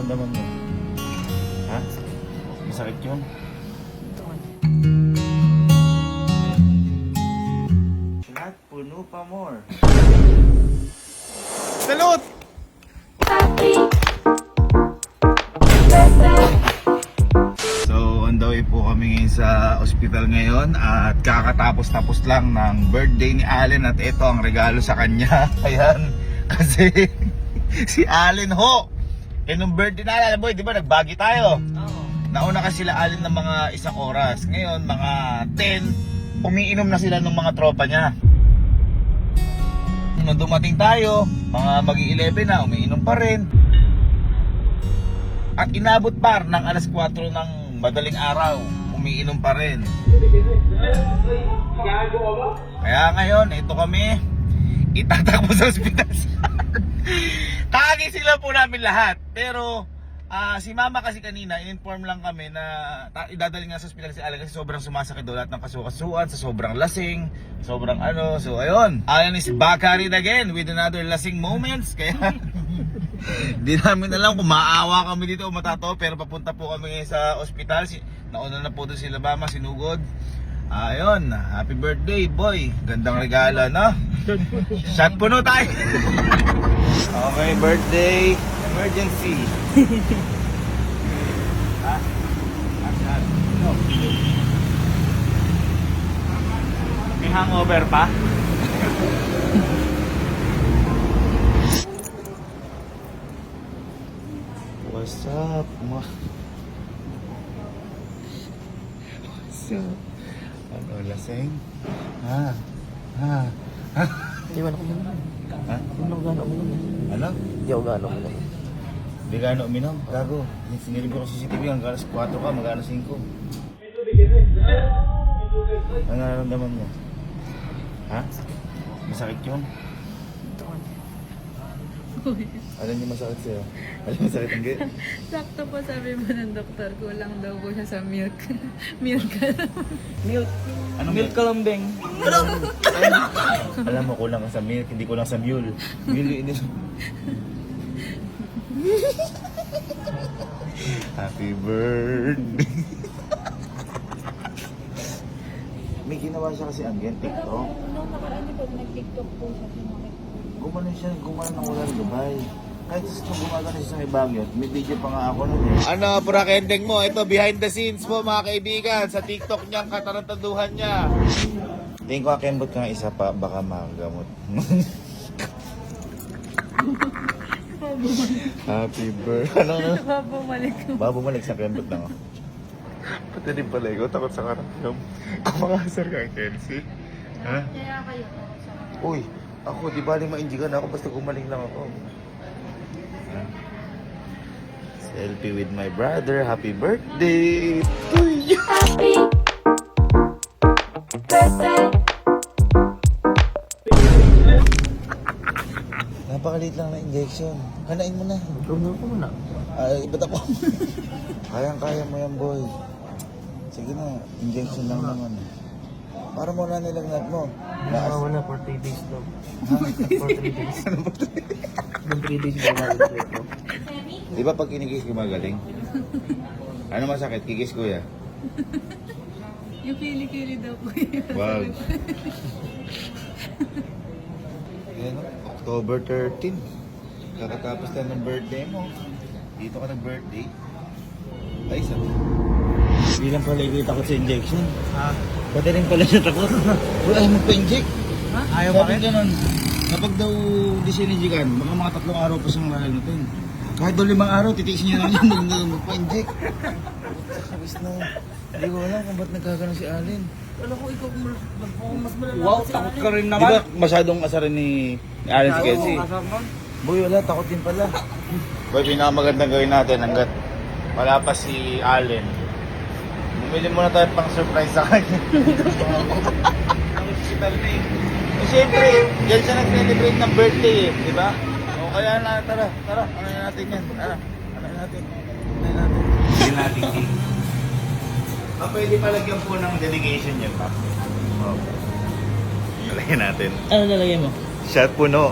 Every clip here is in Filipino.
nararamdaman mo? Ha? Masakit yun? Lahat puno pa more. Salute! So on the way po kami ngayon sa ospital ngayon at kakatapos-tapos lang ng birthday ni Allen at ito ang regalo sa kanya. Ayan, kasi si Allen ho, nung birthday na Allen boy, di ba nagbagi tayo? Oo. Nauna kasi sila Allen ng mga 1 oras. Ngayon mga 10, umiinom na sila ng mga tropa niya. Nung dumating tayo, mga mag-11 na, umiinom pa rin. At inabot par ng alas 4 ng madaling araw, umiinom pa rin. Kaya ngayon, ito kami, itatakbo sa ospital. Kagising lang po namin lahat. Pero si mama kasi kanina, in-inform lang kami na idadali nga sa ospital si Alan kasi sobrang sumasakit doon lahat ng kasukasuan, sa sobrang lasing, sobrang ano. So ayun, Alan is back at it again with another lasing moments. Kaya di namin alam kung maawa kami dito o matatawa, pero papunta po kami ngayon sa ospital. Nauna na po doon sila mama, sinugod. Ayun, happy birthday boy. Gandang regalo, no? Shot puno tayo. Okay, birthday emergency. Ha? No. May hangover pa? What's up, ma? What's up? Ano, lasing? Ha? Ha? Ha? Iwan ako muna. Ha? Iwan ako gano'n uminom. Ano? Hindi ako gano'n uminom. Di ka ano uminom? Gago. Sinilip ko sa CCTV hanggang alas 4 ka, mag alas 5. Ano nararamdaman mo? Ha? Masakit yun? Alam niyo masakit sa'yo? Alam niyo masakit ang gate? Sakto po sabi mo ng doktor, kulang daw po siya sa milk. Milk. Milk. Anong Milk kalambeng. Alam mo, kulang ka sa milk, hindi kulang sa mule. Mule, hindi. Happy birthday. May ginawa siya kasi ang ganyan, TikTok. Nung nakaraan po, nag-tiktok po siya. Gumano ng wala ng Dubai. Kahit kung gumagano siya sa may Baguio, may video pa nga ako nun eh. Ano, prakending mo, ito behind the scenes mo mga kaibigan, sa TikTok niyang katarantaduhan niya. Tingin ko akembot ka nga isa pa, baka magamot. Happy birthday. Ano? Bumalik ko. Babumalik sa kembot na ako. Pati rin pala ikaw, takot sa karamdam. Kumakasar ka, Kelsey. Ha? Kaya kayo. Uy, ako, di baling mainjigan ako, basta gumaling lang ako. Selfie with my brother. Happy birthday to you! Happy birthday! Napakaliit lang na injection. Kanain mo na. Tumulong ko muna. Iba't ako. Kayang-kaya mo yan, boy. Sige na, injection lang naman. Para mo na nilagnat mo. Wala for 3 days daw. For 3 days. Ano ba 3 days? 3 days daw mag-trip ko. Di ba pag kinikis ko magaling? Ano masakit? Kikis kuya? Yung kili-kili daw po yun. Wag. Yan, October 13. Kakatapos tayo ng birthday mo. Dito ka nag-birthday. Ay, sabi. Hindi lang pala ikaw takot sa injection. Ha? Pati rin pala siya takot. Wala ayaw magpa-inject. Ha? Ayaw Sabi bakit? ganun, kapag daw di sininjikan, baka mga 3 araw pa siyang lalanutin. Kahit daw 5 araw, titiisin niya lang yan, hindi na magpa-inject. Sabis na, hindi ko alam kung ba't nagkaganon si Allen. Wala ko ikaw mas malala. Wow, takot ka rin Di naman. ba masyadong asarin ni Allen si Kelsey? Asar nun. Boy, wala, takot din pala. Boy, pinakamagandang gawin natin hanggat wala pa si Allen. Bumili muna tayo pang surprise sa kanya. Hospital na eh. Eh syempre, yan siya nag-celebrate ng birthday eh, di ba? O kaya na, tara, ano natin yan? Tara, ano natin? Hindi natin cake. Pwede palagyan po ng dedication yan, pa. Palagyan natin. Ano nalagay mo? Shot puno.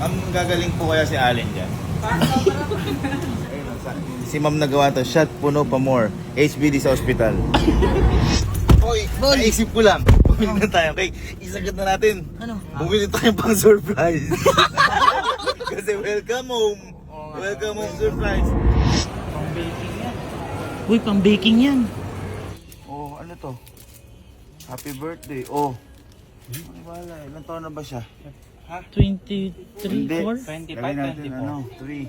Ang gagaling po kaya si Allen dyan. Si ma'am nagawa to, shot puno pa more. HBD sa ospital. Oy, naisip ko lang. Bumili na tayo. Okay, isagot na natin. Ano? Bumili tayo pang surprise. Kasi welcome home. Welcome home surprise. Pang baking yan. Uy, pang baking yan. Oh, ano to? Happy birthday. Oh. Ano wala, ilang taon na ba siya? 23, Hindi. 4? 25, Gawin natin, 24. ano, 3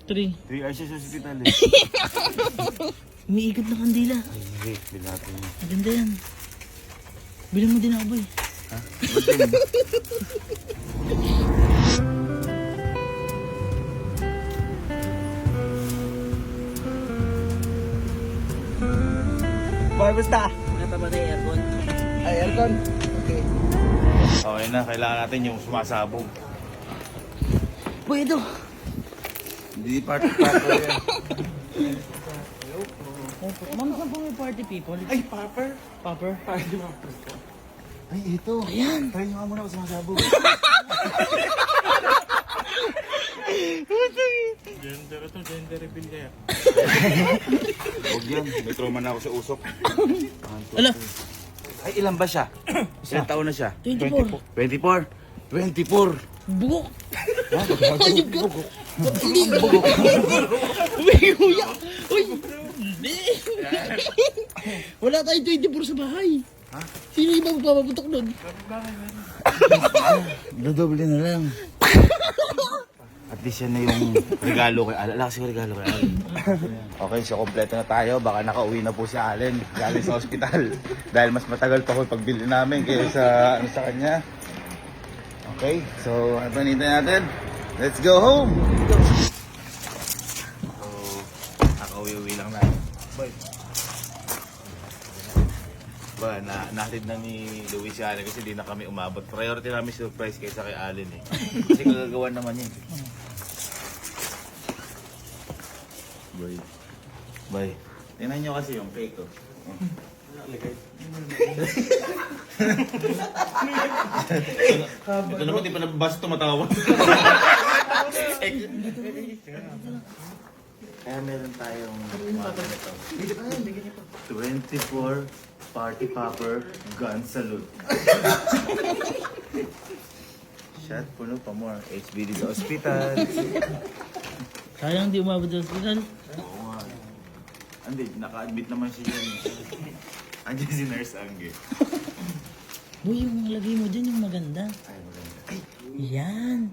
3. hours sa hospital eh. Umiikot na kandila. Ay, wait, bilhin natin yun. Maganda yan. Bilang mo din ako, boy. Ha? Ba't yun? Boy, basta? Nataba na yung aircon. Ay, aircon. Okay. Okay na, kailangan natin yung sumasabog. Boy, ito. Hindi part-part yan. Ma'am, saan po may party people? Ay, popper. Popper? Party Ay, ito. Ayan. Try nyo nga muna ako sumasabog. Gender ito, gender reveal kaya. Huwag yan, may trauma na ako sa usok. Ala, Ay, ilan ba siya? Ilang taon na siya? 24. 24. 24. Bugok. Ha? Ayun ka. Hindi. Uy, kuya. Uy. Hindi. Wala tayong 24 sa bahay. Ha? Sino yung magpapaputok nun? Dodoble na lang. At least yan na yung regalo kay Allen. Ala kasi yung regalo kay Allen. Okay, so kompleto na tayo. Baka nakauwi na po si Allen galing sa ospital. Dahil mas matagal pa ko pagbili namin kaysa sa kanya. Okay, so ano pa nintay natin? Let's go home! So, nakauwi-uwi lang natin. Nahatid na ni Luis si Allen kasi di na kami umabot. Priority namin surprise kaysa kay Allen eh. Kasi kagagawan naman yun. Boy, tingnan nyo kasi yung cake ko. Ito naman, di pa nababasa tumatawa. Kaya meron tayong 24 party popper gun salute. Shot puno pa more. HBD sa ospital. Sayang di umabot sa hospital. Oo nga. Hindi, naka-admit naman siya dyan. Andiyan si Nurse Angge. Boy, yung lagay mo dyan yung maganda. Ay, maganda. Ay, Yan.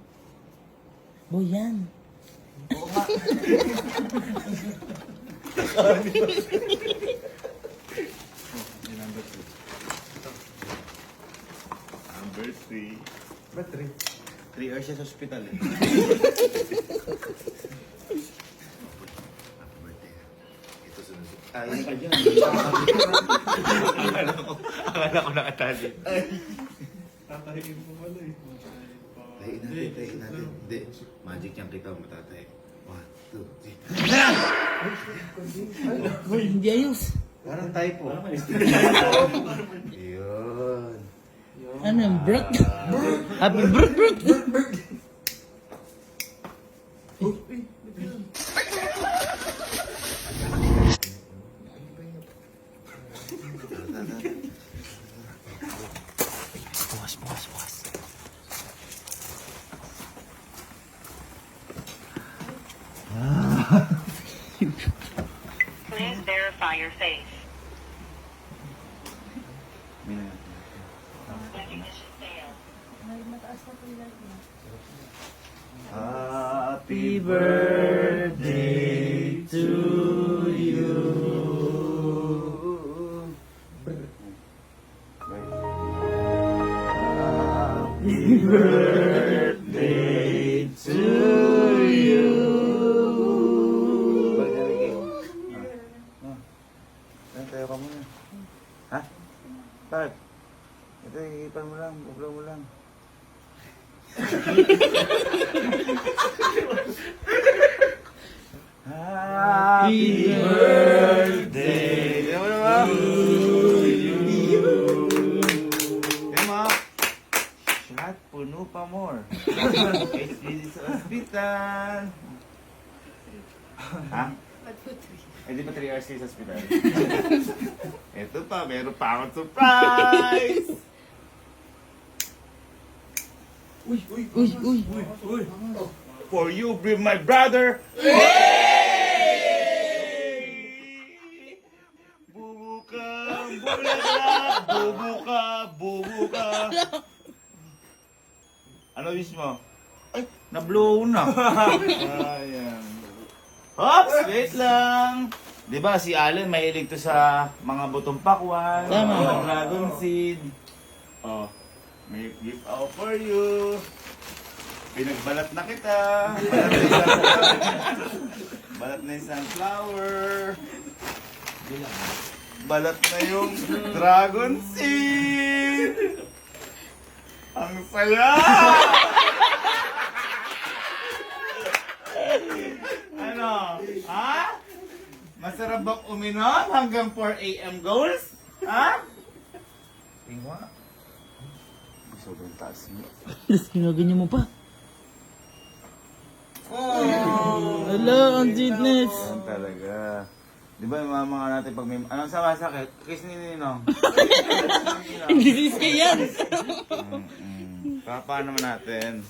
Boy, yan. oo nga. Yung number 2. Number 3. Ba't 3? 3 hours siya sa hospital eh. Ito sunod. Ay, ka dyan. Akala ko nakatali. Ay. Tatahiin mo pala eh. Tahiin natin. Hindi. Magic yung kita matatay. 1, 2, 3. Boy, hindi ayos. Parang typo. Yun. Ano yung brot? Happy brot. Bukas. Please verify your face. Recognition failed. Happy birthday to you. Happy birthday to you. Tayo ka muna. Ha? Bakit? Ito, iipan mo lang. Bublo mo lang. Happy birthday to you. Emma, shot puno pa more. HBD sa hospital. Ha? Eh, di ba 3 hours kayo sa hospital? Ito pa, meron pa akong surprise! Uy. For you, bring my brother! Bubuka, bulaklak, bubuka. Ano wish mo? Ay, na-blow na. Ayan. Hops, wait lang. Di ba si Allen mahilig to sa mga butong pakwan, mga dragon seed. Oh, may gift out for you. Pinagbalat na kita. Balat na yung sunflower. Balat na yung dragon seed. Ang saya! Ano? Ha? Masarap bang uminom hanggang 4 a.m. goals? Ha? Tingwa. Sobrang taas mo. Tapos ginaganyan mo pa. Oh! Hello, ang sweetness. Yan talaga. Di ba yung mga natin pag may... Anong sakit? Kiss ni Ninong. Hindi siya yan. Kapa naman natin.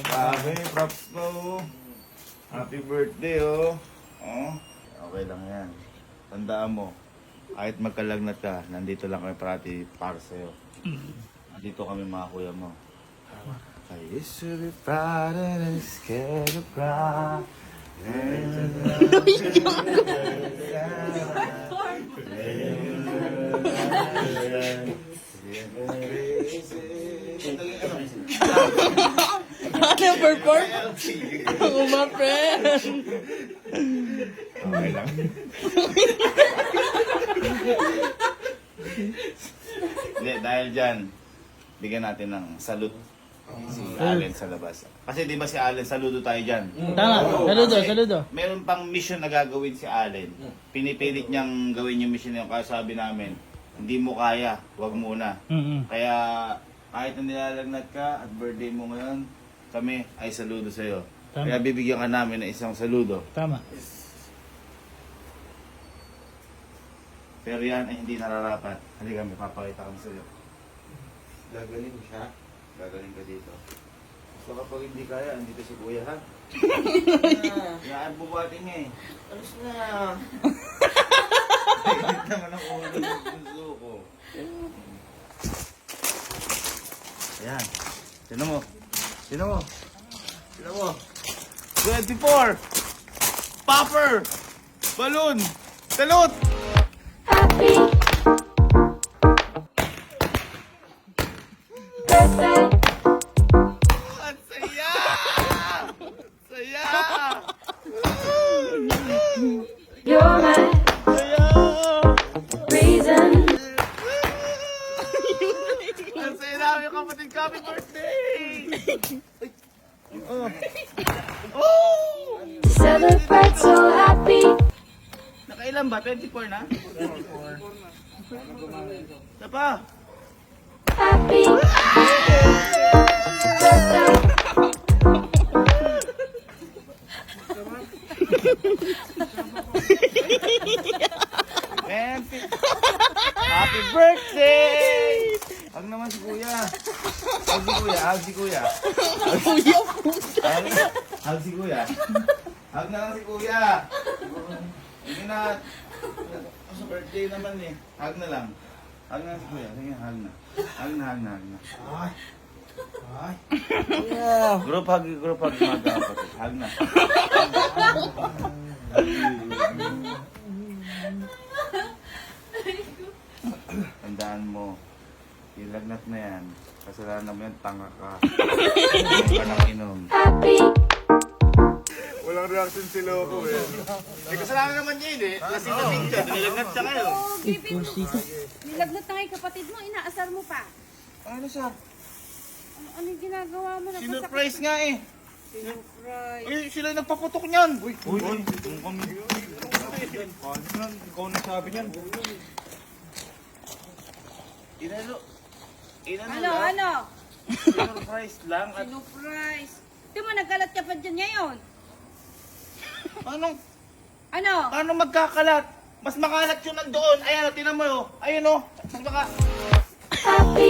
Grabe, props mo. Happy birthday, oh. Oh, okay lang yan. Tandaan mo, kahit magkalagnat ka, nandito lang kami parati para sa'yo. Nandito kami mga kuya mo. I used to be proud and scared to cry. Ano perform? Ako ma friend. Okay lang. Hindi, dahil dyan, bigyan natin ng salute si Allen sa labas. Kasi di ba si Allen, saludo tayo dyan. Tama, saludo, Kasi saludo. Meron pang mission na gagawin si Allen. Pinipilit niyang gawin yung mission na yun. Kaya sabi namin, hindi mo kaya, wag muna. Kaya kahit na nilalagnat ka at birthday mo ngayon, kami ay saludo sa'yo. Tama. Kaya bibigyan ka namin ng isang saludo. Tama. Pero yan ay hindi nararapat. Halika, may papakita kami sa'yo. Gagaling siya. Gagaling ka dito. So kapag hindi kaya, andito si Kuya, ha? Yan, bubuhatin niya eh. Alis na. Tigit naman ang ulo ng puso ko. Ayan. Sino mo? Sino mo? Sino mo? 24! Popper! Balloon! Salute! Ang saya! Saya! You're my Saya! reason. Ang saya namin kapatid ko. Happy birthday! Oh! Oh! Celebrate so happy. Nakailan ba? 24 na? 24. Isa pa? Happy birthday. Happy birthday! Hug naman si Kuya. Hug si Kuya. Hug si Kuya. Hug si Kuya. Hug na lang si Kuya. Hindi na. Sa birthday naman eh. Hug na lang. Hug na lang si Kuya. Sige, hug na. Hug na, hug na, hug na. Group hug mga kapatid. Hug na. Tandaan mo, ilagnat na yan. Kasalanan mo yan, tanga ka. Inom ka ng inom. Happy Walang reaction si Loco eh. Eh, kasalanan naman niya yun eh. Kasi natin siya, nilagnat siya kayo. Nilagnat na kay kapatid mo, inaasar mo pa. Ano siya? Ano yung ginagawa mo? Sinurprise nga eh. Sinurprise. Eh, sila yung nagpaputok niyan. Uy, kung kami. Ikaw nagsabi niyan. Inano Ano, lang. ano? Sinurprise lang at Sinurprise. Di mo, nagkalat ka pa dyan ngayon. Ano? Paano magkakalat? Mas makalat yung nandoon. Ayan o, tinan mo o. Ayun o. Mas maka... happy.